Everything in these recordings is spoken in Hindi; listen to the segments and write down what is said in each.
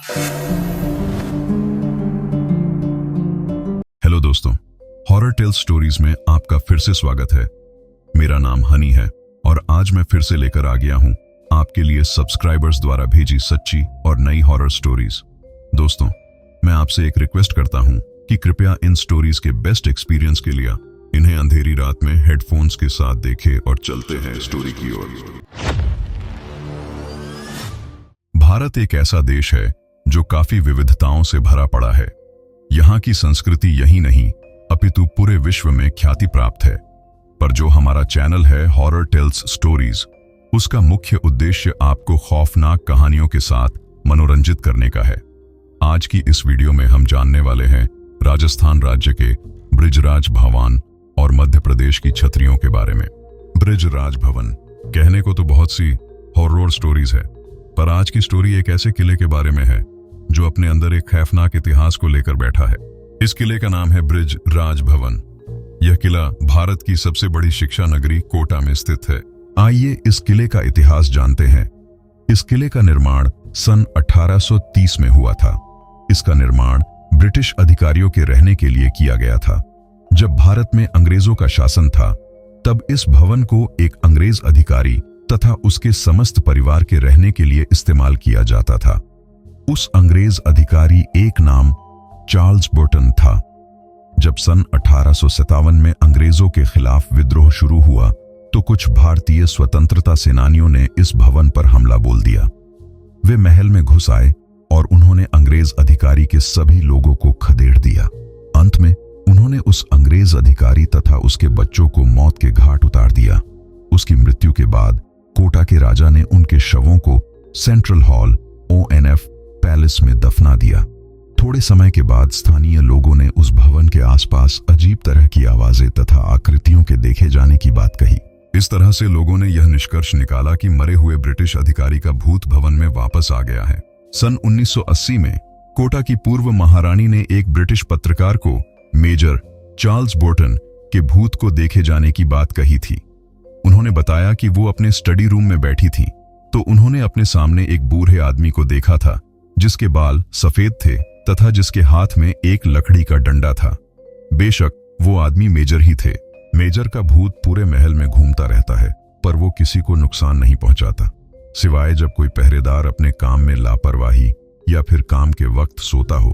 हेलो दोस्तों, हॉरर टेल्स स्टोरीज में आपका फिर से स्वागत है। मेरा नाम हनी है और आज मैं फिर से लेकर आ गया हूं आपके लिए सब्सक्राइबर्स द्वारा भेजी सच्ची और नई हॉरर स्टोरीज। दोस्तों, मैं आपसे एक रिक्वेस्ट करता हूं कि कृपया इन स्टोरीज के बेस्ट एक्सपीरियंस के लिए इन्हें अंधेरी रात में हेडफोन्स के साथ देखें और चलते हैं स्टोरी की ओर। भारत एक ऐसा देश है जो काफी विविधताओं से भरा पड़ा है। यहाँ की संस्कृति यही नहीं अपितु पूरे विश्व में ख्याति प्राप्त है। पर जो हमारा चैनल है हॉरर टेल्स स्टोरीज, उसका मुख्य उद्देश्य आपको खौफनाक कहानियों के साथ मनोरंजित करने का है। आज की इस वीडियो में हम जानने वाले हैं राजस्थान राज्य के बृजराज भवन और मध्य प्रदेश की छतरियों के बारे में। बृजराज भवन कहने को तो बहुत सी हॉरर स्टोरीज है, पर आज की स्टोरी एक ऐसे किले के बारे में है जो अपने अंदर एक खौफनाक इतिहास को लेकर बैठा है। इस किले का नाम है बृजराज भवन। यह किला भारत की सबसे बड़ी शिक्षा नगरी कोटा में स्थित है। आइए इस किले का इतिहास जानते हैं। इस किले का निर्माण सन 1830 में हुआ था। इसका निर्माण ब्रिटिश अधिकारियों के रहने के लिए किया गया था। जब भारत में अंग्रेजों का शासन था, तब इस भवन को एक अंग्रेज अधिकारी तथा उसके समस्त परिवार के रहने के लिए इस्तेमाल किया जाता था। उस अंग्रेज अधिकारी एक नाम चार्ल्स बोर्टन था। जब सन 1857 में अंग्रेजों के खिलाफ विद्रोह शुरू हुआ, तो कुछ भारतीय स्वतंत्रता सेनानियों ने इस भवन पर हमला बोल दिया। वे महल में घुस आए और उन्होंने अंग्रेज अधिकारी के सभी लोगों को खदेड़ दिया। अंत में उन्होंने उस अंग्रेज अधिकारी तथा उसके बच्चों को मौत के घाट उतार दिया। उसकी मृत्यु के बाद कोटा के राजा ने उनके शवों को सेंट्रल हॉल ONF पैलेस में दफना दिया। थोड़े समय के बाद स्थानीय लोगों ने उस भवन के आसपास अजीब तरह की आवाजें तथा आकृतियों के देखे जाने की बात कही। इस तरह से लोगों ने यह निष्कर्ष निकाला कि मरे हुए ब्रिटिश अधिकारी का भूत भवन में वापस आ गया है। सन 1980 में कोटा की पूर्व महारानी ने एक ब्रिटिश पत्रकार को मेजर चार्ल्स बोर्टन के भूत को देखे जाने की बात कही थी। उन्होंने बताया कि वो अपने स्टडी रूम में बैठी थी, तो उन्होंने अपने सामने एक बूढ़े आदमी को देखा था जिसके बाल सफेद थे तथा जिसके हाथ में एक लकड़ी का डंडा था। बेशक वो आदमी मेजर ही थे। मेजर का भूत पूरे महल में घूमता रहता है, पर वो किसी को नुकसान नहीं पहुंचाता, सिवाय जब कोई पहरेदार अपने काम में लापरवाही या फिर काम के वक्त सोता हो,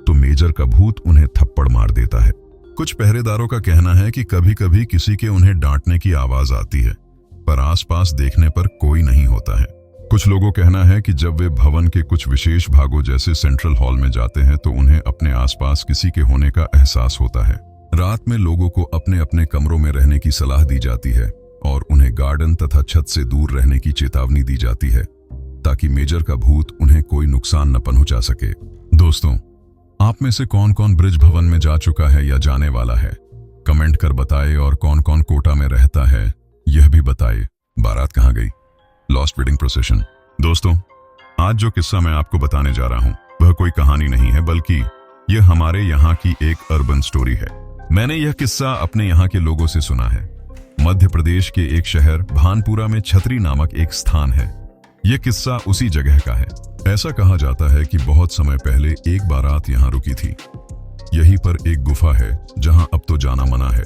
तो मेजर का भूत उन्हें थप्पड़ मार देता है। कुछ पहरेदारों का कहना है कि कभी कभी किसी के उन्हें डांटने की आवाज आती है, पर आसपास देखने पर कोई नहीं होता है। कुछ लोगों का कहना है कि जब वे भवन के कुछ विशेष भागों जैसे सेंट्रल हॉल में जाते हैं, तो उन्हें अपने आसपास किसी के होने का एहसास होता है। रात में लोगों को अपने अपने कमरों में रहने की सलाह दी जाती है और उन्हें गार्डन तथा छत से दूर रहने की चेतावनी दी जाती है, ताकि मेजर का भूत उन्हें कोई नुकसान न पहुंचा सके। दोस्तों, आप में से कौन कौन ब्रिज भवन में जा चुका है या जाने वाला है? कमेंट कर बताए। और कौन कौन कोटा में रहता है यह भी बताए। बारात कहाँ गई? Lost wedding procession. दोस्तों, आज जो किस्सा मैं आपको बताने जा रहा हूं वह कोई कहानी नहीं है, बल्कि यह हमारे यहाँ की एक अर्बन स्टोरी है। मैंने यह किस्सा अपने यहाँ के लोगों से सुना है। मध्य प्रदेश के एक शहर भानपुरा में छतरी नामक एक स्थान है। यह किस्सा उसी जगह का है। ऐसा कहा जाता है कि बहुत समय पहले एक बारात यहाँ रुकी थी। यहीं पर एक गुफा है जहां अब तो जाना मना है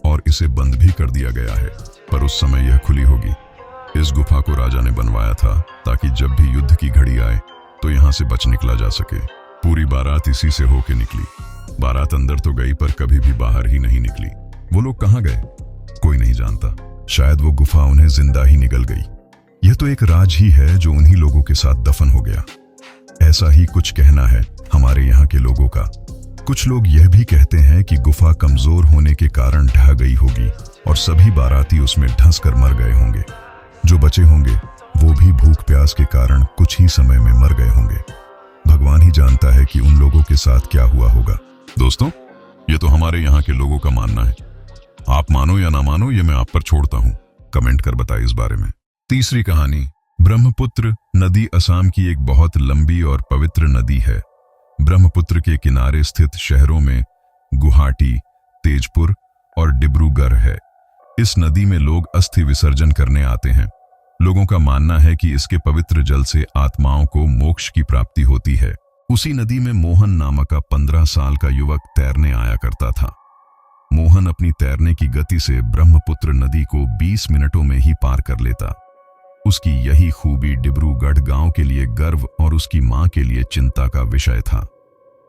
और इसे बंद भी कर दिया गया है, पर उस समय यह खुली होगी। इस गुफा को राजा ने बनवाया था ताकि जब भी युद्ध की घड़ी आए तो यहाँ से बच निकला जा सके। पूरी बारात इसी से होके निकली। बारात अंदर तो गई, पर कभी भी बाहर ही नहीं निकली। वो लोग कहाँ गए कोई नहीं जानता। शायद वो गुफा उन्हें जिंदा ही निगल गई। यह तो एक राज ही है जो उन्हीं लोगों के साथ दफन हो गया। ऐसा ही कुछ कहना है हमारे यहाँ के लोगों का। कुछ लोग यह भी कहते हैं कि गुफा कमजोर होने के कारण ढह गई होगी और सभी बाराती उसमें धंस कर मर गए होंगे। जो बचे होंगे वो भी भूख प्यास के कारण कुछ ही समय में मर गए होंगे। भगवान ही जानता है कि उन लोगों के साथ क्या हुआ होगा। दोस्तों, ये तो हमारे यहाँ के लोगों का मानना है। आप मानो या ना मानो, ये मैं आप पर छोड़ता हूँ। कमेंट कर बताइए इस बारे में। तीसरी कहानी। ब्रह्मपुत्र नदी असम की एक बहुत लंबी और पवित्र नदी है। ब्रह्मपुत्र के किनारे स्थित शहरों में गुवाहाटी, तेजपुर और डिब्रूगढ़ है। इस नदी में लोग अस्थि विसर्जन करने आते हैं। लोगों का मानना है कि इसके पवित्र जल से आत्माओं को मोक्ष की प्राप्ति होती है। उसी नदी में मोहन नामक का 15 साल का युवक तैरने आया करता था। मोहन अपनी तैरने की गति से ब्रह्मपुत्र नदी को 20 मिनटों में ही पार कर लेता। उसकी यही खूबी डिब्रूगढ़ गांव के लिए गर्व और उसकी मां के लिए चिंता का विषय था।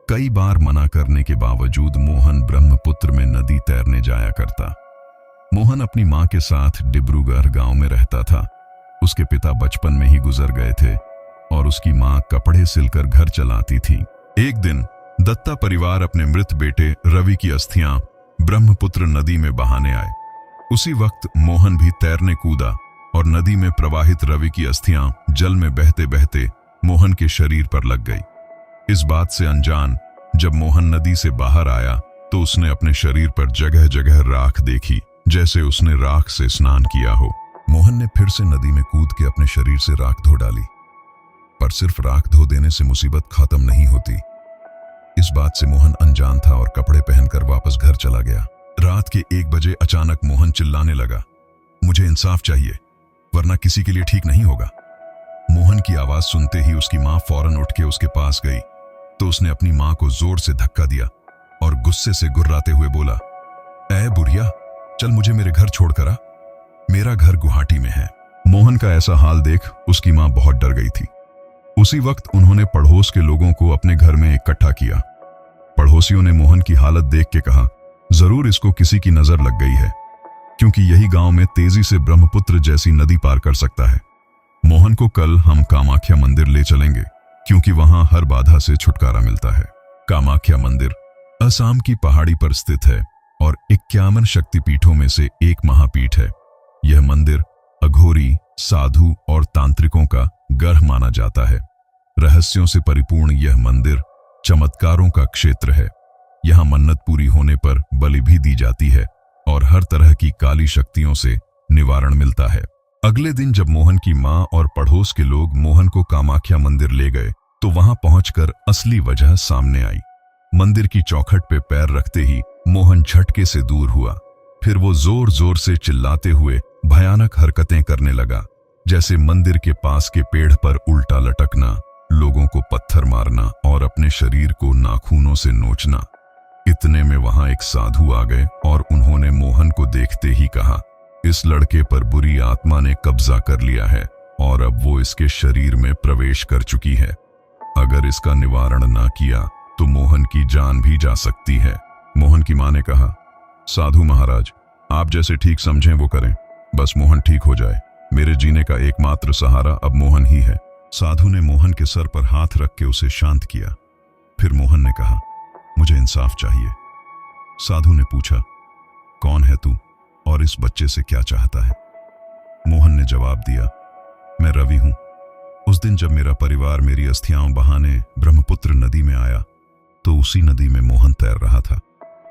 कई बार मना करने के बावजूद मोहन ब्रह्मपुत्र में नदी तैरने जाया करता। मोहन अपनी मां के साथ डिब्रूगढ़ गांव में रहता था। उसके पिता बचपन में ही गुजर गए थे और उसकी मां कपड़े सिलकर घर चलाती थी। एक दिन दत्ता परिवार अपने मृत बेटे रवि की अस्थियां ब्रह्मपुत्र नदी में बहाने आए। उसी वक्त मोहन भी तैरने कूदा और नदी में प्रवाहित रवि की अस्थियां जल में बहते बहते मोहन के शरीर पर लग गई। इस बात से अनजान जब मोहन नदी से बाहर आया तो उसने अपने शरीर पर जगह जगह राख देखी, जैसे उसने राख से स्नान किया हो। मोहन ने फिर से नदी में कूद के अपने शरीर से राख धो डाली, पर सिर्फ राख धो देने से मुसीबत खत्म नहीं होती। इस बात से मोहन अनजान था और कपड़े पहनकर वापस घर चला गया। रात के 1 बजे अचानक मोहन चिल्लाने लगा, मुझे इंसाफ चाहिए, वरना किसी के लिए ठीक नहीं होगा। मोहन की आवाज सुनते ही उसकी मां फौरन उठ के उसके पास गई तो उसने अपनी मां को जोर से धक्का दिया और गुस्से से गुर्राते हुए बोला, ऐ बुढ़िया, चल मुझे मेरे घर छोड़कर आ, मेरा घर गुवाहाटी में है। मोहन का ऐसा हाल देख उसकी मां बहुत डर गई थी। उसी वक्त उन्होंने पड़ोस के लोगों को अपने घर में इकट्ठा किया। पड़ोसियों ने मोहन की हालत देख के कहा, जरूर इसको किसी की नजर लग गई है, क्योंकि यही गांव में तेजी से ब्रह्मपुत्र जैसी नदी पार कर सकता है। मोहन को कल हम कामाख्या मंदिर ले चलेंगे, क्योंकि वहां हर बाधा से छुटकारा मिलता है। कामाख्या मंदिर असम की पहाड़ी पर स्थित है और 51 शक्तिपीठों में से एक महापीठ है। यह मंदिर अघोरी, साधु और तांत्रिकों का गढ़ माना जाता है। रहस्यों से परिपूर्ण यह मंदिर चमत्कारों का क्षेत्र है। यहाँ मन्नत पूरी होने पर बलि भी दी जाती है और हर तरह की काली शक्तियों से निवारण मिलता है। अगले दिन जब मोहन की मां और पड़ोस के लोग मोहन को कामाख्या मंदिर ले गए तो वहां पहुंचकर असली वजह सामने आई। मंदिर की चौखट पे पैर रखते ही मोहन झटके से दूर हुआ। फिर वो जोर जोर से चिल्लाते हुए भयानक हरकतें करने लगा, जैसे मंदिर के पास के पेड़ पर उल्टा लटकना, लोगों को पत्थर मारना और अपने शरीर को नाखूनों से नोचना। इतने में वहां एक साधु आ गए और उन्होंने मोहन को देखते ही कहा, इस लड़के पर बुरी आत्मा ने कब्जा कर लिया है और अब वो इसके शरीर में प्रवेश कर चुकी है। अगर इसका निवारण ना किया तो मोहन की जान भी जा सकती है। मोहन की मां ने कहा, साधु महाराज, आप जैसे ठीक समझें वो करें, बस मोहन ठीक हो जाए। मेरे जीने का एकमात्र सहारा अब मोहन ही है। साधु ने मोहन के सर पर हाथ रख के उसे शांत किया। फिर मोहन ने कहा, मुझे इंसाफ चाहिए। साधु ने पूछा, कौन है तू और इस बच्चे से क्या चाहता है? मोहन ने जवाब दिया, मैं रवि हूं। उस दिन जब मेरा परिवार मेरी अस्थियां बहाने ब्रह्मपुत्र नदी में आया तो उसी नदी में मोहन तैर रहा था।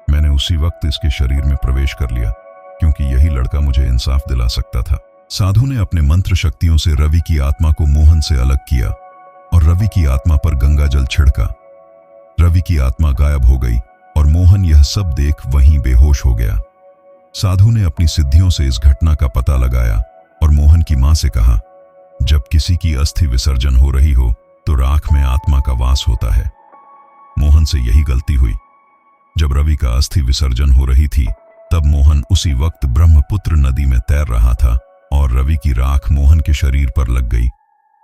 मैंने उसी वक्त इसके शरीर में प्रवेश कर लिया, क्योंकि यही लड़का मुझे इंसाफ दिला सकता था। साधु ने अपने मंत्र शक्तियों से रवि की आत्मा को मोहन से अलग किया और रवि की आत्मा पर गंगा जल छिड़का। रवि की आत्मा गायब हो गई और मोहन यह सब देख वहीं बेहोश हो गया। साधु ने अपनी सिद्धियों से इस घटना का पता लगाया और मोहन की मां से कहा, जब किसी की अस्थि विसर्जन हो रही हो तो राख में आत्मा का वास होता है। मोहन से यही गलती हुई। जब रवि का अस्थि विसर्जन हो रही थी तब मोहन उसी वक्त ब्रह्मपुत्र नदी में तैर रहा था और रवि की राख मोहन के शरीर पर लग गई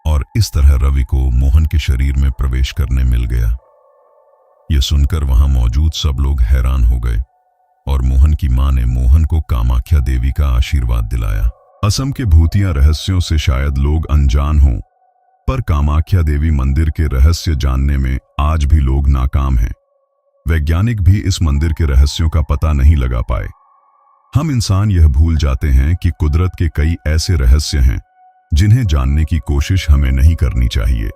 और इस तरह रवि को मोहन के शरीर में प्रवेश करने मिल गया। यह सुनकर वहां मौजूद सब लोग हैरान हो गए और मोहन की मां ने मोहन को कामाख्या देवी का आशीर्वाद दिलाया। असम के भूतिया रहस्यों से शायद लोग अनजान हों, पर कामाख्या देवी मंदिर के रहस्य जानने में आज भी लोग नाकाम हैं। वैज्ञानिक भी इस मंदिर के रहस्यों का पता नहीं लगा पाए। हम इंसान यह भूल जाते हैं कि कुदरत के कई ऐसे रहस्य हैं जिन्हें जानने की कोशिश हमें नहीं करनी चाहिए।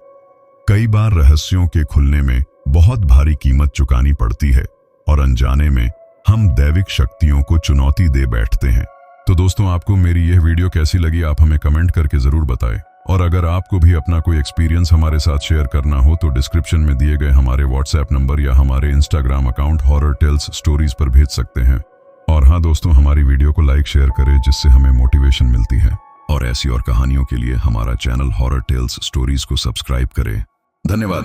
कई बार रहस्यों के खुलने में बहुत भारी कीमत चुकानी पड़ती है और अनजाने में हम दैविक शक्तियों को चुनौती दे बैठते हैं। तो दोस्तों, आपको मेरी यह वीडियो कैसी लगी आप हमें कमेंट करके जरूर बताएं। और अगर आपको भी अपना कोई एक्सपीरियंस हमारे साथ शेयर करना हो तो डिस्क्रिप्शन में दिए गए हमारे व्हाट्सएप नंबर या हमारे Instagram account horror tales stories पर भेज सकते हैं। और हाँ दोस्तों, हमारी वीडियो को लाइक शेयर करें जिससे हमें मोटिवेशन मिलती है। और ऐसी और कहानियों के लिए हमारा चैनल हॉरर टेल्स स्टोरीज को सब्सक्राइब करें। धन्यवाद।